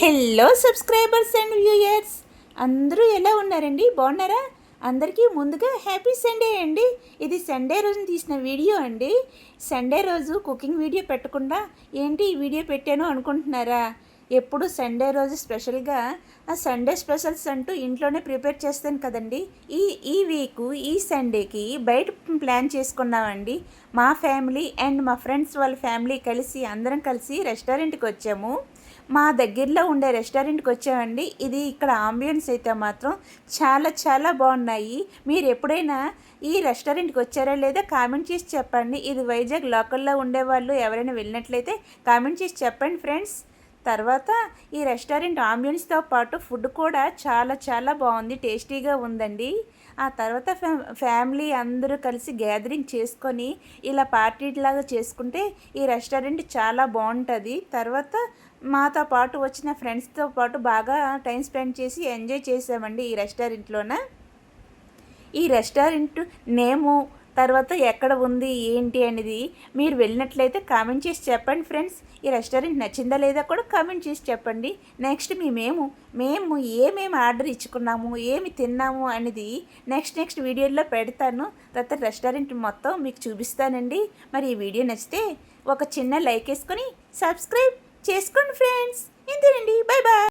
Hello subscribers and viewers, అందరూ ఎలా ఉన్నారండి? బాగున్నారా? అందరికీ ముందుగా హ్యాపీ సండే అండి. ఇది సండే రోజున తీసిన వీడియో అండి. సండే రోజు కుకింగ్ వీడియో పెట్టకుండా ఏంటి ఈ వీడియో పెట్టాను అనుకుంటున్నారా? ఎప్పుడు సండే రోజు స్పెషల్గా ఆ సండే స్పెషల్స్ అంటూ ఇంట్లోనే ప్రిపేర్ చేస్తాను కదండి. ఈ వీకు ఈ సండేకి బయట ప్లాన్ చేసుకున్నామండి. మా ఫ్యామిలీ అండ్ మా ఫ్రెండ్స్ వాళ్ళ ఫ్యామిలీ కలిసి అందరం కలిసి రెస్టారెంట్కి వచ్చాము. మా దగ్గరలో ఉండే రెస్టారెంట్కి వచ్చామండి. ఇది ఇక్కడ ఆంబియన్స్ అయితే మాత్రం చాలా చాలా బాగున్నాయి. మీరు ఎప్పుడైనా ఈ రెస్టారెంట్కి వచ్చారా లేదా కామెంట్ చేసి చెప్పండి. ఇది వైజాగ్ లోకల్లో ఉండేవాళ్ళు ఎవరైనా వెళ్ళినట్లయితే కామెంట్ చేసి చెప్పండి ఫ్రెండ్స్. తర్వాత ఈ రెస్టారెంట్ ఆంబియన్స్తో పాటు ఫుడ్ కూడా చాలా చాలా బాగుంది, టేస్టీగా ఉందండి. ఆ తర్వాత ఫ్యామిలీ అందరూ కలిసి గ్యాదరింగ్ చేసుకొని ఇలా పార్టీలాగా చేసుకుంటే ఈ రెస్టారెంట్ చాలా బాగుంటుంది. తర్వాత మాతో పాటు వచ్చిన ఫ్రెండ్స్తో పాటు బాగా టైం స్పెండ్ చేసి ఎంజాయ్ చేసామండి ఈ రెస్టారెంట్లోన. ఈ రెస్టారెంట్ నేము తర్వాత ఎక్కడ ఉంది ఏంటి అనేది మీరు వెళ్ళినట్లయితే కామెంట్ చేసి చెప్పండి ఫ్రెండ్స్. ఈ రెస్టారెంట్ నచ్చిందా లేదా కూడా కామెంట్ చేసి చెప్పండి. నెక్స్ట్ మేము ఏమేమి ఆర్డర్ ఇచ్చుకున్నాము, ఏమి తిన్నాము అనేది నెక్స్ట్ వీడియోలో పెడతాను. తర్వాత రెస్టారెంట్ మొత్తం మీకు చూపిస్తానండి. మరి ఈ వీడియో నచ్చితే ఒక చిన్న లైక్ వేసుకొని సబ్స్క్రైబ్ చేసుకోండి ఫ్రెండ్స్. ఇంతేనండి, బాయ్ బాయ్.